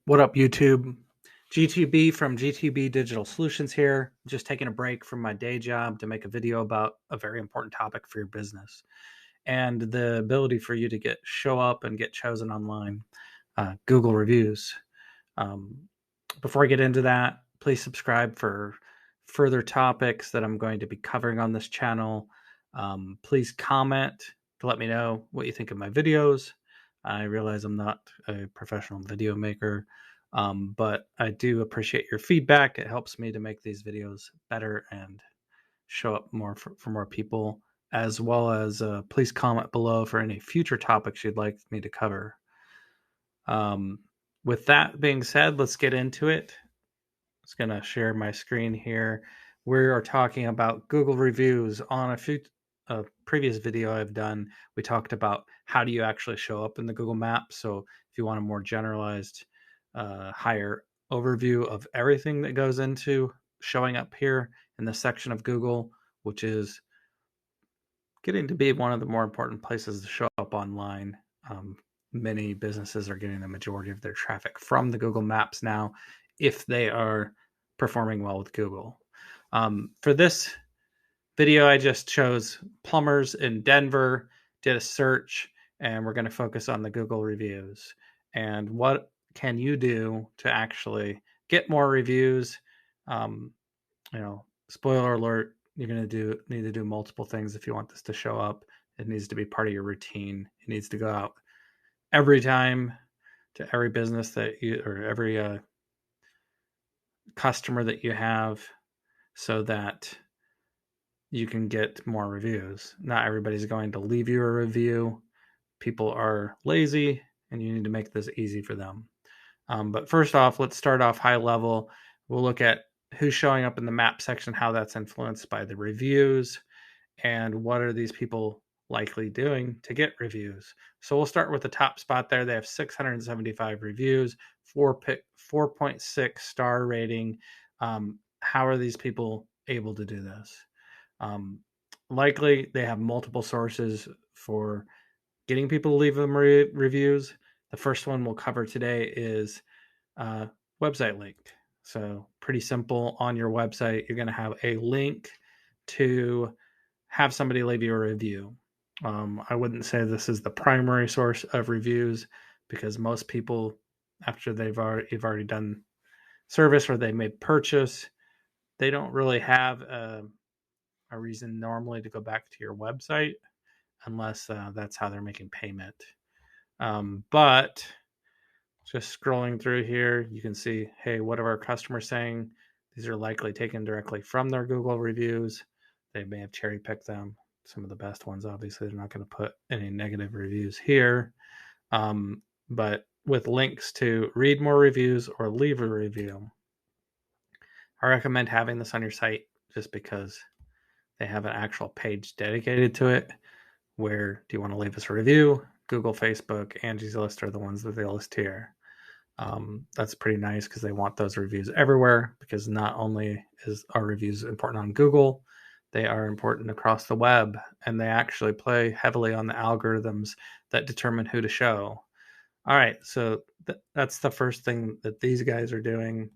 What up, YouTube? GTB from GTB Digital Solutions here. Just taking a break from my day job to make a video about a very important topic for your business and the ability for you to show up and get chosen online. Google reviews. Um, Before I get into that, please subscribe for further topics that I'm going to be covering on this channel. Please comment to let me know what you think of my videos. I realize I'm not a professional video maker, but I do appreciate your feedback. It helps me to make these videos better and show up more for more people, as well as please comment below for any future topics you'd like me to cover. With that being said, let's get into it. I'm just going to share my screen here. We are talking about Google reviews. On a previous video I've done, we talked about how do you actually show up in the Google Maps. So if you want a more generalized, higher overview of everything that goes into showing up here in this section of Google, which is getting to be one of the more important places to show up online. Many businesses are getting the majority of their traffic from the Google Maps now if they are performing well with Google. For this video, I just chose plumbers in Denver, did a search, and we're going to focus on the Google reviews. And what can you do to actually get more reviews? Spoiler alert, you're going to need to do multiple things if you want this to show up. It needs to be part of your routine. It needs to go out every time to every business that you, or every customer that you have, so that you can get more reviews. Not everybody's going to leave you a review. People are lazy, and you need to make this easy for them. But first off, let's start off high level. We'll look at who's showing up in the map section, how that's influenced by the reviews, and what are these people likely doing to get reviews. So we'll start with the top spot there. They have 675 reviews, 4.6 star rating. How are these people able to do this? Likely they have multiple sources for getting people to leave them reviews. The first one we'll cover today is website link. So pretty simple. On your website, you're going to have a link to have somebody leave you a review. I wouldn't say this is the primary source of reviews, because most people, after you've already done service or they made purchase, they don't really have a reason normally to go back to your website unless that's how they're making payment. But just scrolling through here, you can see, hey, what are our customers saying? These are likely taken directly from their Google reviews. They may have cherry picked them. Some of the best ones, obviously, they're not going to put any negative reviews here. But with links to read more reviews or leave a review, I recommend having this on your site just because they have an actual page dedicated to it. Where do you want to leave us a review? Google, Facebook, Angie's List are the ones that they list here. That's pretty nice because they want those reviews everywhere, because not only is our reviews important on Google, they are important across the web, and they actually play heavily on the algorithms that determine who to show. All right, so that's the first thing that these guys are doing.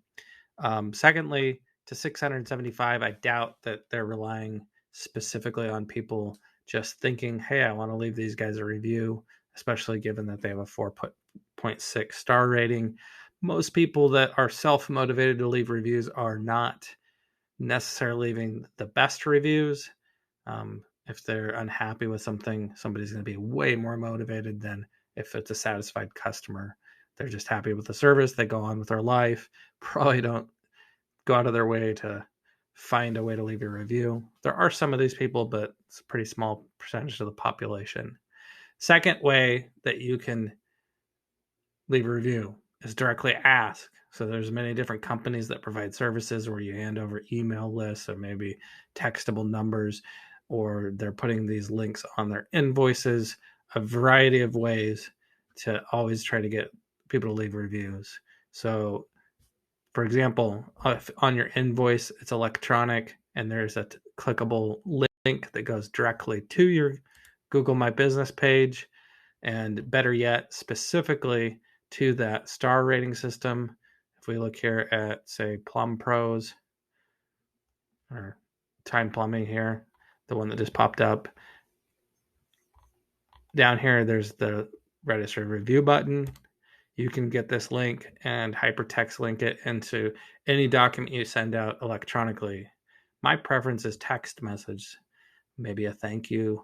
Secondly, to 675, I doubt that they're relying specifically on people just thinking, hey, I want to leave these guys a review, especially given that they have a 4.6 star rating. Most people that are self-motivated to leave reviews are not necessarily leaving the best reviews. If they're unhappy with something, somebody's going to be way more motivated than if it's a satisfied customer. They're just happy with the service. They go on with their life. Probably don't go out of their way to find a way to leave a review. There are some of these people, but it's a pretty small percentage of the population. Second way that you can leave a review is directly ask. So there's many different companies that provide services where you hand over email lists or maybe textable numbers, or they're putting these links on their invoices, a variety of ways to always try to get people to leave reviews. So for example, if on your invoice it's electronic and there's a clickable link that goes directly to your Google My Business page, and better yet, specifically to that star rating system, if we look here at, say, Plum Pros or Time Plumbing here, the one that just popped up, down here there's the register review button. You can get this link and hypertext link it into any document you send out electronically. My preference is text message, maybe a thank you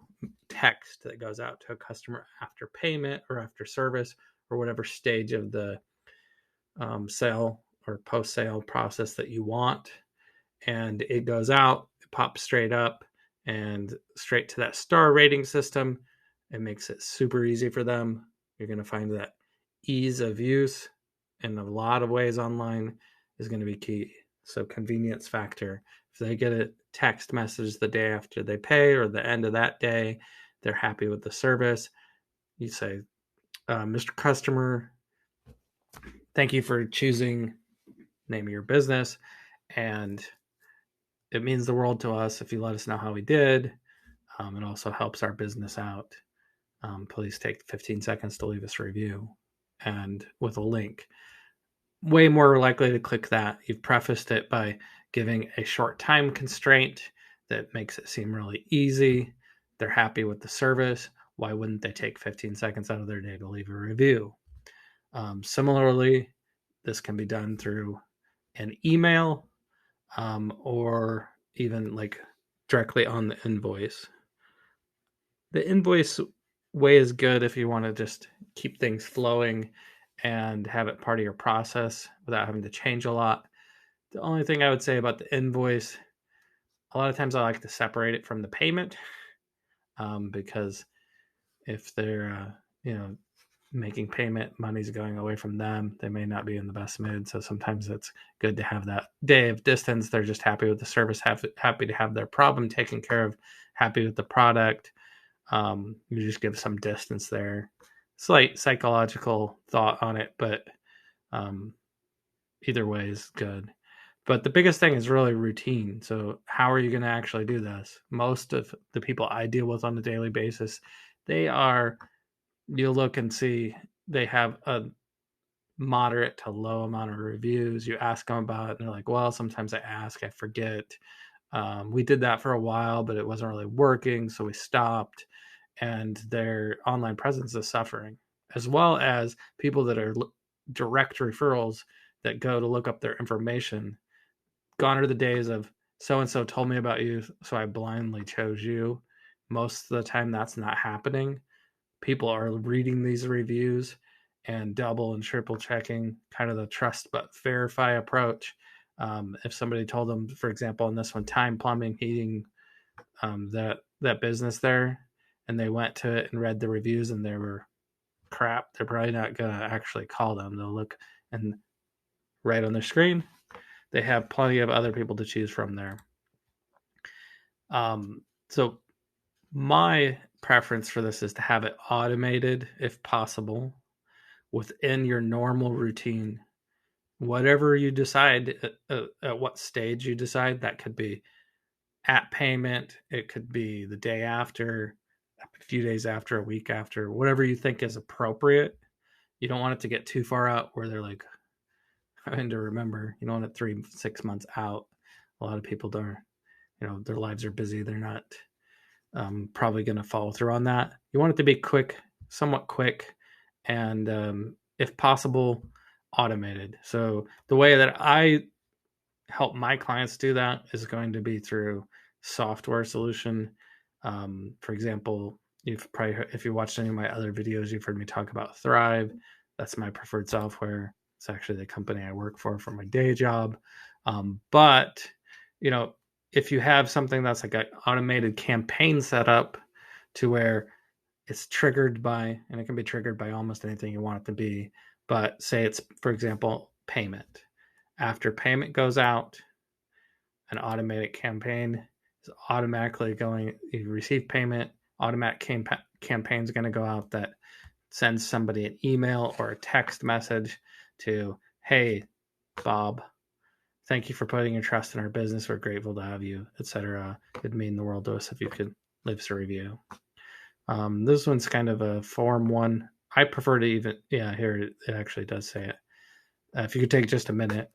text that goes out to a customer after payment or after service or whatever stage of the sale or post-sale process that you want. And it goes out, it pops straight up and straight to that star rating system. It makes it super easy for them. You're going to find that ease of use in a lot of ways online is going to be key. So convenience factor. If they get a text message the day after they pay or the end of that day, they're happy with the service. You say, Mr. Customer, thank you for choosing name of your business. And it means the world to us if you let us know how we did. It also helps our business out. Please take 15 seconds to leave us a review. And with a link, way more likely to click that. You've prefaced it by giving a short time constraint that makes it seem really easy. They're happy with the service. Why wouldn't they take 15 seconds out of their day to leave a review? Similarly, this can be done through an email or even like directly on the invoice. The invoice way is good if you want to just keep things flowing and have it part of your process without having to change a lot. The only thing I would say about the invoice, a lot of times I like to separate it from the payment because if they're, making payment, money's going away from them, they may not be in the best mood. So sometimes it's good to have that day of distance. They're just happy with the service, happy to have their problem taken care of, happy with the product. You just give some distance there. Slight psychological thought on it, but either way is good. But the biggest thing is really routine. So how are you going to actually do this? Most of the people I deal with on a daily basis, you'll look and see they have a moderate to low amount of reviews. You ask them about it and they're like, well, sometimes I ask, I forget. We did that for a while, but it wasn't really working. So we stopped, and their online presence is suffering, as well as people that are direct referrals that go to look up their information. Gone are the days of so-and-so told me about you, so I blindly chose you. Most of the time that's not happening. People are reading these reviews and double and triple checking kind of the trust but verify approach. If somebody told them, for example, in this one, Time Plumbing Heating, that business there, and they went to it and read the reviews and they were crap, they're probably not going to actually call them. They'll look and right on their screen, they have plenty of other people to choose from there. So my preference for this is to have it automated if possible within your normal routine. Whatever you decide, at what stage you decide, that could be at payment, it could be the day after, a few days after, a week after, whatever you think is appropriate. You don't want it to get too far out where they're like, having to remember, you don't want it 3-6 months out. A lot of people don't, their lives are busy. They're not probably going to follow through on that. You want it to be quick, somewhat quick, and if possible, automated. So the way that I help my clients do that is going to be through software solution. For example, you've probably heard, if you watched any of my other videos, you've heard me talk about Thrive. That's my preferred software. It's actually the company I work for my day job. But if you have something that's like an automated campaign set up to where it's triggered by, and it can be triggered by almost anything you want it to be, but say it's, for example, payment. After payment goes out, an automated campaign is automatically going, you receive payment, automatic campaign is going to go out that sends somebody an email or a text message to, hey, Bob, thank you for putting your trust in our business. We're grateful to have you, etc. It'd mean the world to us if you could leave us a review. This one's kind of a form one. I prefer to even, yeah, here it actually does say it. If you could take just a minute,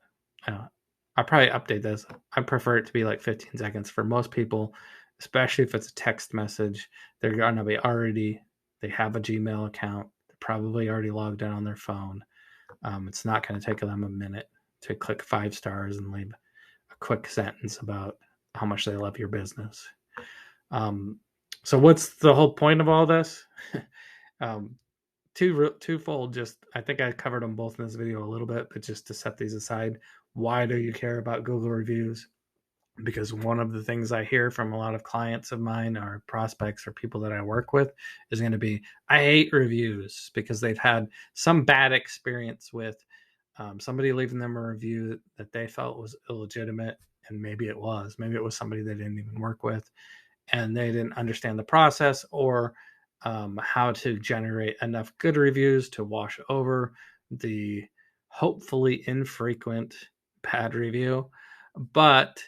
I'll probably update this. I prefer it to be like 15 seconds for most people, especially if it's a text message. They're going to be already, they have a Gmail account. They're probably already logged in on their phone. It's not going to take them a minute to click 5 stars and leave a quick sentence about how much they love your business. So what's the whole point of all this? um, twofold. Just I think I covered them both in this video a little bit, but just to set these aside, why do you care about Google reviews? Because one of the things I hear from a lot of clients of mine or prospects or people that I work with is going to be, I hate reviews because they've had some bad experience with somebody leaving them a review that they felt was illegitimate. And maybe it was somebody they didn't even work with, and they didn't understand the process or how to generate enough good reviews to wash over the hopefully infrequent bad review. But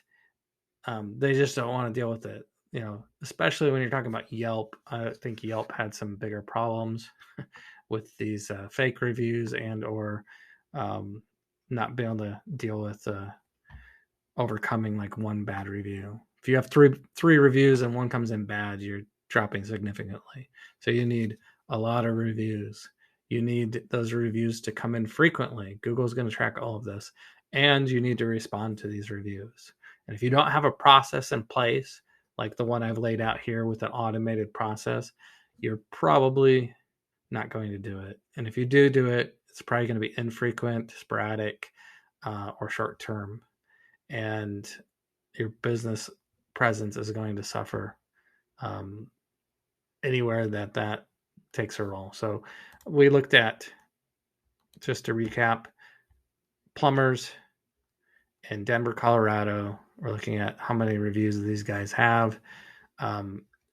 they just don't want to deal with it, especially when you're talking about Yelp. I think Yelp had some bigger problems with these fake reviews and or not being able to deal with overcoming like one bad review. If you have three reviews and one comes in bad, you're dropping significantly. So you need a lot of reviews. You need those reviews to come in frequently. Google's going to track all of this, and you need to respond to these reviews. And if you don't have a process in place, like the one I've laid out here with an automated process, you're probably not going to do it. And if you do it, it's probably going to be infrequent, sporadic, or short term. And your business presence is going to suffer anywhere that takes a role. So we looked at, just to recap, plumbers in Denver, Colorado. We're looking at how many reviews these guys have.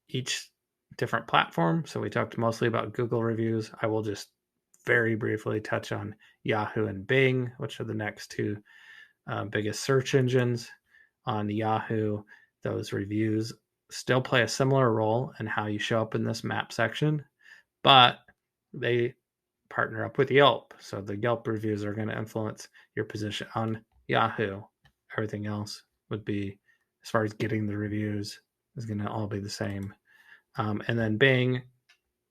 Each different platform. So we talked mostly about Google reviews. I will just very briefly touch on Yahoo and Bing, which are the next two biggest search engines. On Yahoo, those reviews still play a similar role in how you show up in this map section, but they partner up with Yelp. So the Yelp reviews are going to influence your position on Yahoo. Everything else would be, as far as getting the reviews, is going to all be the same. And then Bing,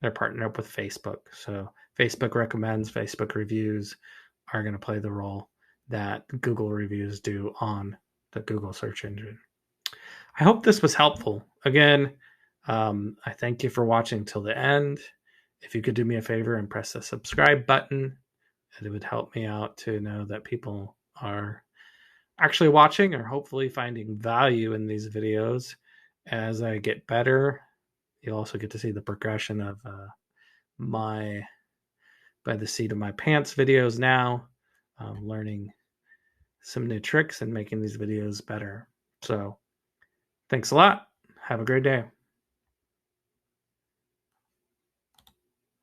they're partnered up with Facebook. So Facebook recommends, Facebook reviews are going to play the role that Google reviews do on the Google search engine. I hope this was helpful. Again, I thank you for watching till the end. If you could do me a favor and press the subscribe button, it would help me out to know that people are actually watching or hopefully finding value in these videos. As I get better, you'll also get to see the progression of my by the seat of my pants videos now, learning some new tricks and making these videos better. So thanks a lot. Have a great day.